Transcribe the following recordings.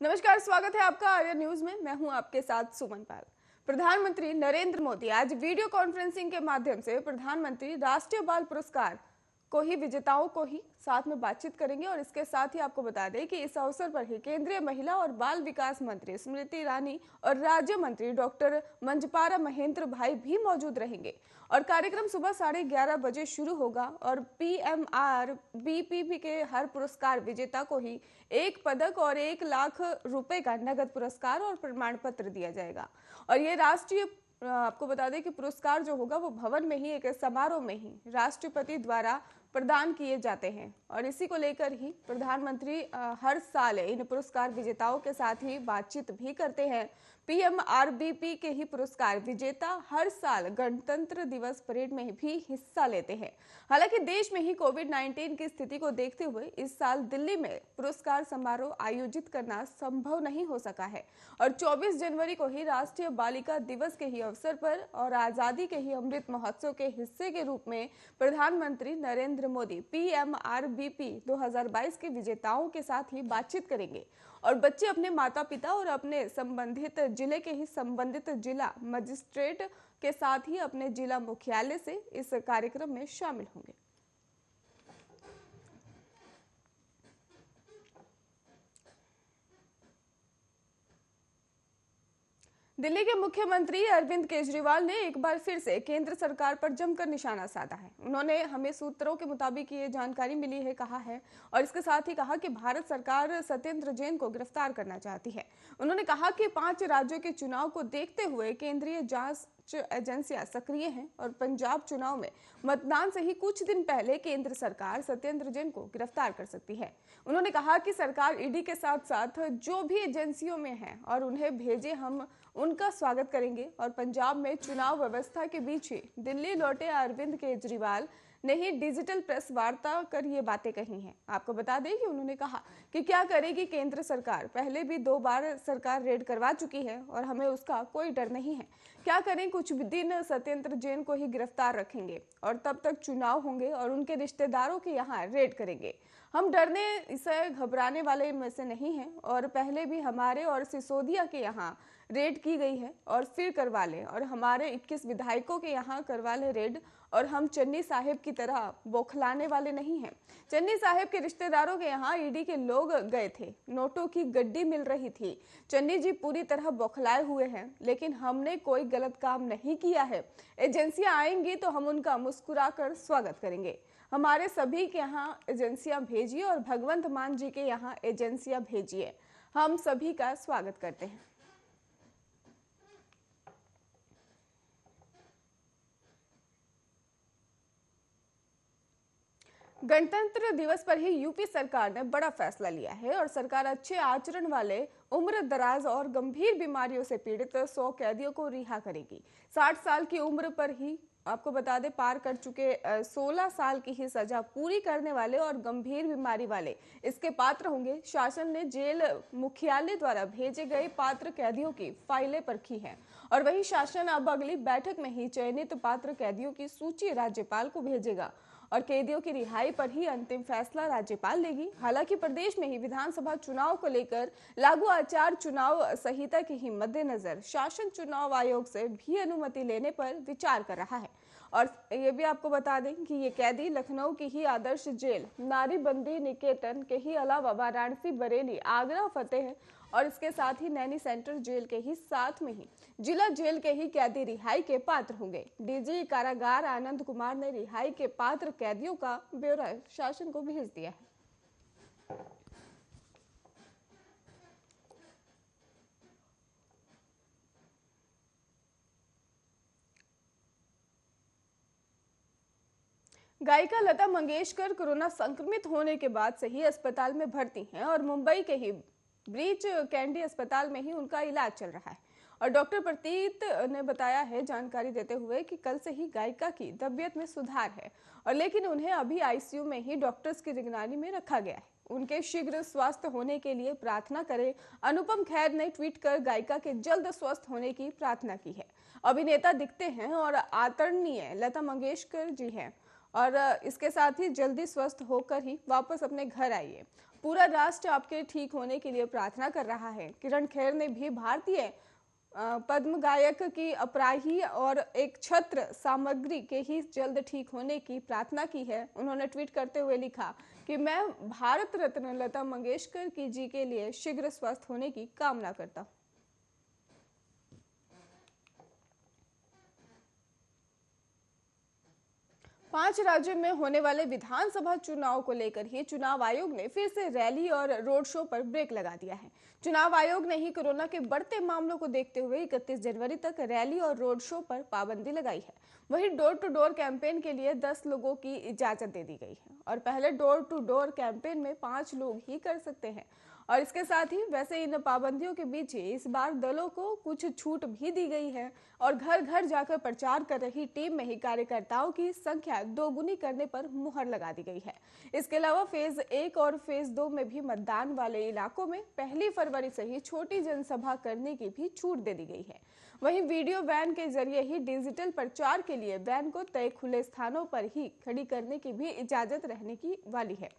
नमस्कार, स्वागत है आपका आर्या न्यूज में। मैं हूं आपके साथ सुमन पाल। प्रधानमंत्री नरेंद्र मोदी आज वीडियो कॉन्फ्रेंसिंग के माध्यम से प्रधानमंत्री राष्ट्रीय बाल पुरस्कार को ही विजेताओं को ही साथ में बातचीत करेंगे। और इसके साथ ही आपको बता दें कि इस अवसर पर ही केंद्रीय महिला और बाल विकास मंत्री स्मृति ईरानी और राज्य मंत्री डॉक्टर मंजपारा महेंद्र भाई भी मौजूद रहेंगे। और कार्यक्रम सुबह 11:30 बजे शुरू होगा और PMRBPP के हर पुरस्कार विजेता को ही 1 पदक और 1 लाख रुपए का नगद पुरस्कार और प्रमाण पत्र दिया जाएगा। और ये राष्ट्रीय आपको बता दें कि पुरस्कार जो होगा वो भवन में ही एक समारोह में ही राष्ट्रपति द्वारा प्रदान किए जाते हैं। और इसी को लेकर ही प्रधानमंत्री हर साल इन पुरस्कार विजेताओं के साथ ही बातचीत भी करते हैं। PMRBP के ही पुरस्कार विजेता हर साल गणतंत्र दिवस परेड में भी हिस्सा लेते हैं। हालांकि देश में ही कोविड-19 की स्थिति को देखते हुए इस साल दिल्ली में पुरस्कार समारोह आयोजित करना संभव नहीं हो सका है। और 24 जनवरी को ही राष्ट्रीय बालिका दिवस के ही अवसर पर और आजादी के ही अमृत महोत्सव के हिस्से के रूप में प्रधानमंत्री नरेंद्र मोदी PMRBP 2022 के विजेताओं के साथ ही बातचीत करेंगे। और बच्चे अपने माता पिता और अपने संबंधित जिले के ही संबंधित जिला मजिस्ट्रेट के साथ ही अपने जिला मुख्यालय से इस कार्यक्रम में शामिल होंगे। दिल्ली के मुख्यमंत्री अरविंद केजरीवाल ने एक बार फिर से केंद्र सरकार पर जमकर निशाना साधा है। उन्होंने हमें सूत्रों के मुताबिक ये जानकारी मिली है कहा है। और इसके साथ ही कहा कि भारत सरकार सत्येंद्र जैन को गिरफ्तार करना चाहती है। उन्होंने कहा कि 5 राज्यों के चुनाव को देखते हुए केंद्रीय जांच एजेंसियां सक्रिय हैं और पंजाब चुनाव में मतदान से ही कुछ दिन पहले केंद्र सरकार सत्येंद्र जैन को गिरफ्तार कर सकती है। उन्होंने कहा कि सरकार ईडी के साथ साथ जो भी एजेंसियों में है और उन्हें भेजे, हम उनका स्वागत करेंगे। और पंजाब में चुनाव व्यवस्था के बीच ही दिल्ली लौटे अरविंद केजरीवाल ने ही डिजिटल प्रेस वार्ता कर ये बातें कही हैं। आपको बता दें कि उन्होंने कहा कि क्या करेगी केंद्र सरकार, पहले भी 2 बार सरकार रेड करवा चुकी है और हमें उसका कोई डर नहीं है। क्या करें, कुछ दिन सत्येंद्र जैन को ही गिरफ्तार रखेंगे और तब तक चुनाव होंगे और उनके रिश्तेदारों के यहाँ रेड करेंगे। हम डरने इसे घबराने वाले में से नहीं हैं। और पहले भी हमारे और सिसोदिया के यहाँ रेड की गई है और फिर करवा लें, और हमारे 21 विधायकों के यहाँ करवा लें रेड। और हम चन्नी साहिब की तरह बौखलाने वाले नहीं हैं। चन्नी साहिब के रिश्तेदारों के यहाँ ईडी के लोग गए थे, नोटों की गड्डी मिल रही थी। चन्नी जी पूरी तरह बौखलाए हुए हैं, लेकिन हमने कोई गलत काम नहीं किया है। एजेंसियां आएंगी तो हम उनका मुस्कुराकर स्वागत करेंगे। हमारे सभी के यहाँ एजेंसियां भेजिए और भगवंत मान जी के यहाँ एजेंसियां भेजिए। हम सभी का स्वागत करते हैं। गणतंत्र दिवस पर ही यूपी सरकार ने बड़ा फैसला लिया है और सरकार अच्छे आचरण वाले, उम्र दराज और गंभीर बीमारियों से पीड़ित 100 कैदियों को रिहा करेगी। 60 साल की उम्र पर ही आपको बता दें पार कर चुके 16 साल की ही सजा पूरी करने वाले और गंभीर बीमारी वाले इसके पात्र होंगे। शासन ने जेल मुख्यालय द्वारा भेजे गए पात्र कैदियों की फाइलें परखी हैं और वही शासन अब अगली बैठक में ही चयनित पात्र कैदियों की सूची राज्यपाल को भेजेगा और कैदियों की रिहाई पर ही अंतिम फैसला राज्यपाल लेगी। हालांकि प्रदेश में ही विधानसभा चुनाव को लेकर लागू आचार चुनाव संहिता के ही मद्देनजर शासन चुनाव आयोग से भी अनुमति लेने पर विचार कर रहा है। और ये भी आपको बता दें कि ये कैदी लखनऊ की ही आदर्श जेल नारी बंदी निकेतन के ही अलावा वाराणसी, बरेली, आगरा, फतेह और इसके साथ ही नैनी सेंट्रल जेल के ही साथ में ही जिला जेल के ही कैदी रिहाई के पात्र होंगे। डीजी कारागार आनंद कुमार ने रिहाई के पात्र कैदियों का ब्यौरा शासन को भेज दिया है। गायिका लता मंगेशकर कोरोना संक्रमित होने के बाद से ही अस्पताल में भर्ती हैं और मुंबई के ही ब्रीच कैंडी अस्पताल में ही उनका इलाज चल रहा है। और डॉक्टर प्रतीत ने बताया है जानकारी देते हुए कि कल से ही गायिका की तबीयत में सुधार है और लेकिन उन्हें अभी आईसीयू में ही डॉक्टर्स की निगरानी में रखा गया है। उनके शीघ्र स्वस्थ होने के लिए प्रार्थना करें। अनुपम खेर ने ट्वीट कर गायिका के जल्द स्वस्थ होने की प्रार्थना की है। अभिनेता दिखते हैं और आदरणीय लता मंगेशकर जी हैं और इसके साथ ही जल्दी स्वस्थ होकर ही वापस अपने घर आइए। पूरा राष्ट्र आपके ठीक होने के लिए प्रार्थना कर रहा है। किरण खेर ने भी भारतीय पद्म गायक की अपराही और एक छत्र सामग्री के ही जल्द ठीक होने की प्रार्थना की है। उन्होंने ट्वीट करते हुए लिखा कि मैं भारत रत्न लता मंगेशकर की जी के लिए शीघ्र स्वस्थ होने की कामना करता हूँ। 5 राज्यों में होने वाले विधानसभा चुनाव को लेकर ही चुनाव आयोग ने फिर से रैली और रोड शो पर ब्रेक लगा दिया है। चुनाव आयोग ने ही कोरोना के बढ़ते मामलों को देखते हुए 31 जनवरी तक रैली और रोड शो पर पाबंदी लगाई है। वहीं डोर टू डोर कैंपेन के लिए 10 लोगों की इजाजत दे दी गई है और पहले डोर टू डोर कैंपेन में 5 लोग ही कर सकते हैं। और इसके साथ ही वैसे इन पाबंदियों के बीच इस बार दलों को कुछ छूट भी दी गई है और घर घर जाकर प्रचार कर रही टीम में ही कार्यकर्ताओं की संख्या दोगुनी करने पर मुहर लगा दी गई है। इसके अलावा फेज 1 और फेज 2 में भी मतदान वाले इलाकों में 1 फरवरी से ही छोटी जनसभा करने की भी छूट दे दी गई है। वहीं वीडियो वैन के जरिए ही डिजिटल प्रचार के लिए वैन को तय खुले स्थानों पर ही खड़ी करने की भी इजाजत रहने की वाली है।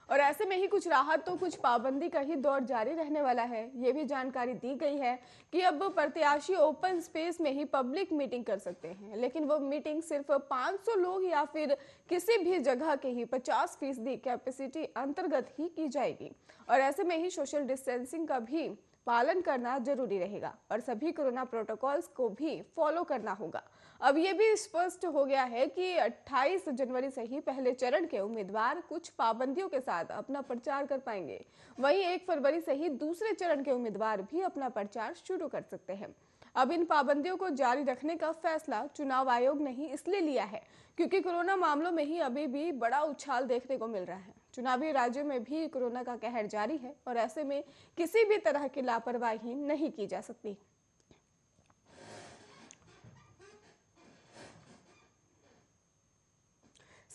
और ऐसे में ही कुछ राहत तो कुछ पाबंदी का ही दौर जारी रहने वाला है। ये भी जानकारी दी गई है कि अब प्रत्याशी ओपन स्पेस में ही पब्लिक मीटिंग कर सकते हैं, लेकिन वो मीटिंग सिर्फ 500 लोग या फिर किसी भी जगह के ही 50% कैपेसिटी अंतर्गत ही की जाएगी। और ऐसे में ही सोशल डिस्टेंसिंग का भी पालन करना जरूरी रहेगा और सभी कोरोना प्रोटोकॉल्स को भी फॉलो करना होगा। अब ये भी स्पष्ट हो गया है कि 28 जनवरी से ही पहले चरण के उम्मीदवार कुछ पाबंदियों के साथ अपना प्रचार कर पाएंगे। वहीं 1 फरवरी से ही दूसरे चरण के उम्मीदवार भी अपना प्रचार शुरू कर सकते हैं। अब इन पाबंदियों को जारी रखने का फैसला चुनाव आयोग ने ही इसलिए लिया है क्योंकि कोरोना मामलों में ही अभी भी बड़ा उछाल देखने को मिल रहा है। चुनावी राज्यों में भी कोरोना का कहर जारी है और ऐसे में किसी भी तरह की लापरवाही नहीं की जा सकती।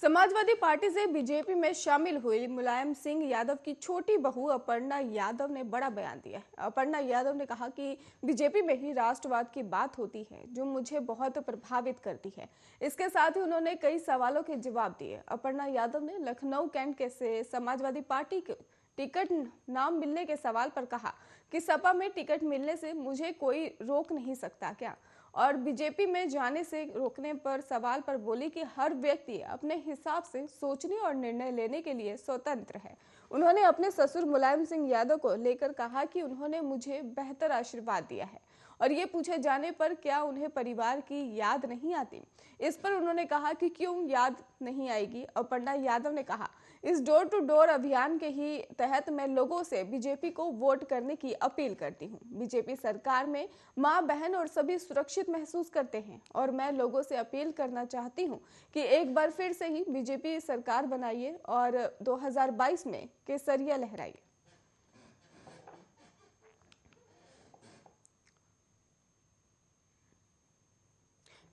समाजवादी पार्टी से बीजेपी में शामिल हुई मुलायम सिंह यादव की छोटी बहू अपर्णा यादव ने बड़ा बयान दिया है। अपर्णा यादव ने कहा कि बीजेपी में ही राष्ट्रवाद की बात होती है जो मुझे बहुत प्रभावित करती है। इसके साथ ही उन्होंने कई सवालों के जवाब दिए। अपर्णा यादव ने लखनऊ कैंट से समाजवादी पार्टी के टिकट ना मिलने के सवाल पर कहा कि सपा में टिकट मिलने से मुझे कोई रोक नहीं सकता क्या, और बीजेपी में जाने से रोकने पर सवाल पर बोली कि हर व्यक्ति अपने हिसाब से सोचने और निर्णय लेने के लिए स्वतंत्र है। उन्होंने अपने ससुर मुलायम सिंह यादव को लेकर कहा कि उन्होंने मुझे बेहतर आशीर्वाद दिया है और ये पूछे जाने पर क्या उन्हें परिवार की याद नहीं आती। इस पर उन्होंने कहा कि क्यों याद नहीं आएगी। अपर्णा यादव ने कहा, इस डोर टू डोर अभियान के ही तहत मैं लोगों से बीजेपी को वोट करने की अपील करती हूँ। बीजेपी सरकार में माँ बहन और सभी सुरक्षित महसूस करते हैं और मैं लोगों से अपील करना चाहती हूँ कि एक बार फिर से ही बीजेपी सरकार बनाइए और 2022 में केसरिया लहराइए।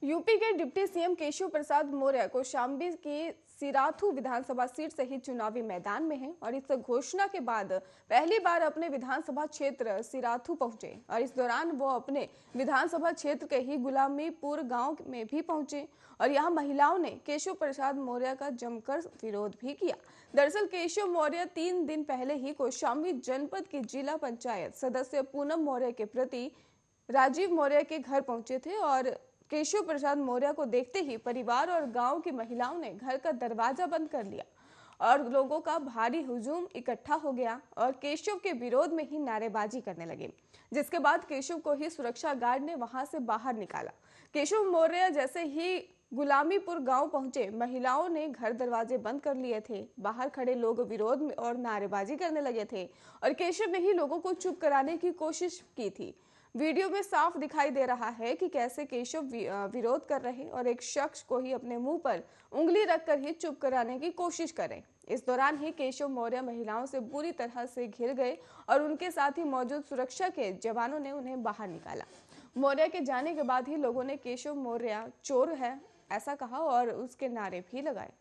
यूपी के डिप्टी सीएम केशव प्रसाद मौर्य कौशाम्बी की सिराथू विधानसभा सीट से ही चुनावी मैदान में हैं और इस घोषणा के बाद पहली बार अपने विधानसभा क्षेत्र सिराथू पहुंचे और इस दौरान वो अपने विधानसभा क्षेत्र के ही गुलामीपुर गांव में भी पहुंचे और यहां महिलाओं ने केशव प्रसाद मौर्य का जमकर विरोध भी किया। दरअसल केशव मौर्य 3 दिन पहले ही कौशाम्बी जनपद की जिला पंचायत सदस्य पूनम मौर्य के प्रति राजीव मौर्य के घर पहुंचे थे और केशव प्रसाद मौर्य को देखते ही परिवार और गांव की महिलाओं ने घर का दरवाजा बंद कर लिया और लोगों का भारी हुजूम इकट्ठा हो गया और केशव के विरोध में ही नारेबाजी करने लगे, जिसके बाद केशव को ही सुरक्षा गार्ड ने वहां से बाहर निकाला। केशव मौर्य जैसे ही गुलामीपुर गांव पहुंचे, महिलाओं ने घर दरवाजे बंद कर लिए थे। बाहर खड़े लोग विरोध में और नारेबाजी करने लगे थे और केशव ने ही लोगों को चुप कराने की कोशिश की थी। वीडियो में साफ दिखाई दे रहा है कि कैसे केशव विरोध कर रहे और एक शख्स को ही अपने मुंह पर उंगली रखकर ही चुप कराने की कोशिश करें। इस दौरान ही केशव मौर्य महिलाओं से बुरी तरह से घिर गए और उनके साथ ही मौजूद सुरक्षा के जवानों ने उन्हें बाहर निकाला। मौर्य के जाने के बाद ही लोगों ने केशव मौर्य चोर है ऐसा कहा और उसके नारे भी लगाए।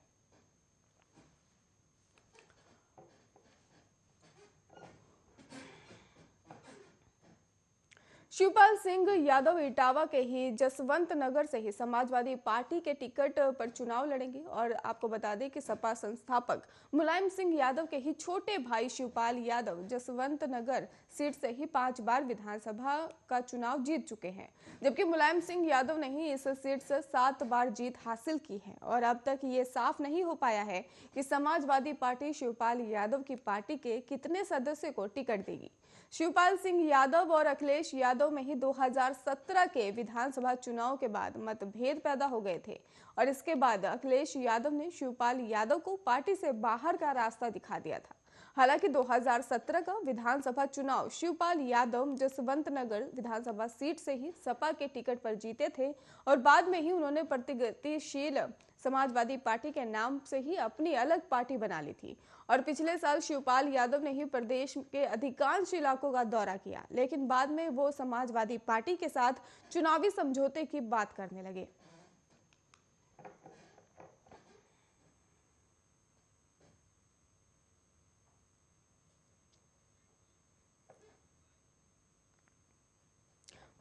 शिवपाल सिंह यादव इटावा के ही जसवंत नगर से ही समाजवादी पार्टी के टिकट पर चुनाव लड़ेंगे। और आपको बता दें कि सपा संस्थापक मुलायम सिंह यादव के ही छोटे भाई शिवपाल यादव जसवंत नगर सीट से ही 5 बार विधानसभा का चुनाव जीत चुके हैं, जबकि मुलायम सिंह यादव ने ही इस सीट से 7 बार जीत हासिल की है। और अब तक ये साफ नहीं हो पाया है कि समाजवादी पार्टी शिवपाल यादव की पार्टी के कितने सदस्य को टिकट देगी। शिवपाल सिंह यादव और अखिलेश यादव में ही 2017 के विधानसभा चुनाव के बाद मतभेद पैदा हो गए थे और इसके बाद अखिलेश यादव ने शिवपाल यादव को पार्टी से बाहर का रास्ता दिखा दिया था। हालांकि 2017 का विधानसभा चुनाव शिवपाल यादव जसवंत नगर विधानसभा सीट से ही सपा के टिकट पर जीते थे और बाद में ही उन्होंने प्रगतिशील समाजवादी पार्टी के नाम से ही अपनी अलग पार्टी बना ली थी। और पिछले साल शिवपाल यादव ने ही प्रदेश के अधिकांश इलाकों का दौरा किया, लेकिन बाद में वो समाजवादी पार्टी के साथ चुनावी समझौते की बात करने लगे।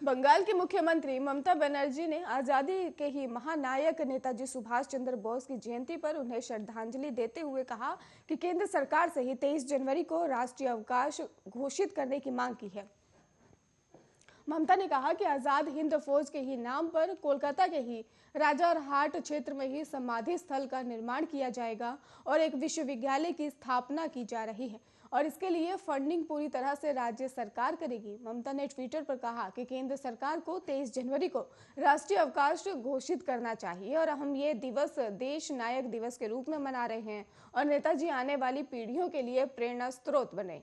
बंगाल की मुख्यमंत्री ममता बनर्जी ने आजादी के ही महानायक नेताजी सुभाष चंद्र बोस की जयंती पर उन्हें श्रद्धांजलि देते हुए कहा कि केंद्र सरकार से ही 23 जनवरी को राष्ट्रीय अवकाश घोषित करने की मांग की है। ममता ने कहा कि आजाद हिंद फौज के ही नाम पर कोलकाता के ही राजारहाट क्षेत्र में ही समाधि स्थल का निर्माण किया जाएगा और एक विश्वविद्यालय की स्थापना की जा रही है और इसके लिए फंडिंग पूरी तरह से राज्य सरकार करेगी। ममता ने ट्विटर पर कहा कि केंद्र सरकार को 23 जनवरी को राष्ट्रीय अवकाश घोषित करना चाहिए और हम ये दिवस देश नायक दिवस के रूप में मना रहे हैं और नेताजी आने वाली पीढ़ियों के लिए प्रेरणा स्रोत बने।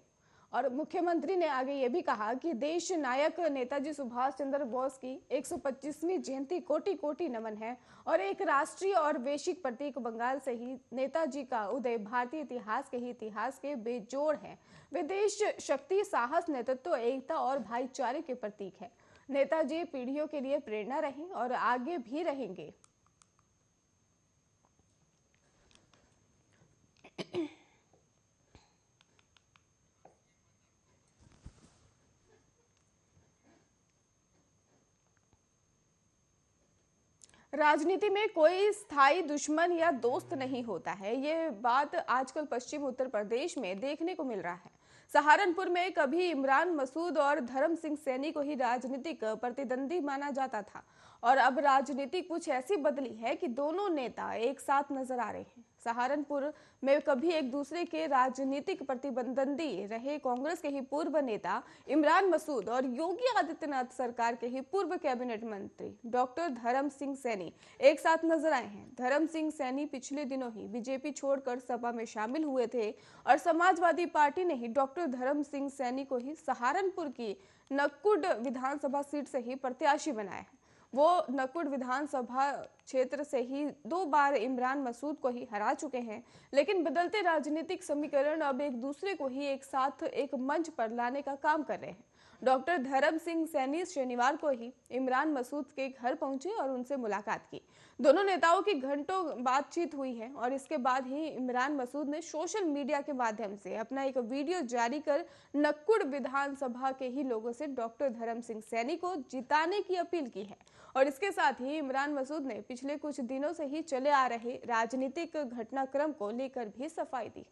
और मुख्यमंत्री ने आगे ये भी कहा कि देश नायक नेताजी सुभाष चंद्र बोस की 125वीं जयंती कोटि कोटि नमन है और एक राष्ट्रीय और वैश्विक प्रतीक बंगाल से ही नेताजी का उदय भारतीय इतिहास के ही इतिहास के बेजोड़ है। वे देश शक्ति, साहस, नेतृत्व, एकता और भाईचारे के प्रतीक है। नेताजी पीढ़ियों के लिए प्रेरणा रहे और आगे भी रहेंगे। राजनीति में कोई स्थायी दुश्मन या दोस्त नहीं होता है। ये बात आजकल पश्चिम उत्तर प्रदेश में देखने को मिल रहा है। सहारनपुर में कभी इमरान मसूद और धर्म सिंह सैनी को ही राजनीतिक प्रतिद्वंदी माना जाता था और अब राजनीति कुछ ऐसी बदली है कि दोनों नेता एक साथ नजर आ रहे हैं। सहारनपुर में कभी एक दूसरे के राजनीतिक प्रतिद्वंदी रहे कांग्रेस के ही पूर्व नेता इमरान मसूद और योगी आदित्यनाथ सरकार के ही पूर्व कैबिनेट मंत्री डॉक्टर धर्म सिंह सैनी एक साथ नजर आए हैं। धर्म सिंह सैनी पिछले दिनों ही बीजेपी छोड़कर सपा में शामिल हुए थे और समाजवादी पार्टी ने ही डॉक्टर धर्म सिंह सैनी को ही सहारनपुर की नक्कुड विधानसभा सीट से ही प्रत्याशी बनाया है। वो नकुड़ विधानसभा क्षेत्र से ही 2 बार इमरान मसूद को ही हरा चुके हैं, लेकिन बदलते राजनीतिक समीकरण अब एक दूसरे को ही एक साथ एक मंच पर लाने का काम कर रहे हैं। डॉक्टर धर्म सिंह सैनी शनिवार को ही इमरान मसूद के घर पहुंचे और उनसे मुलाकात की। दोनों नेताओं की घंटों बातचीत हुई है और इसके बाद ही इमरान मसूद ने सोशल मीडिया के माध्यम से अपना एक वीडियो जारी कर नक्कुड़ विधानसभा के ही लोगों से डॉक्टर धर्म सिंह सैनी को जिताने की अपील की है। और इसके साथ ही इमरान मसूद ने पिछले कुछ दिनों से ही चले आ रहे राजनीतिक घटनाक्रम को लेकर भी सफाई दी।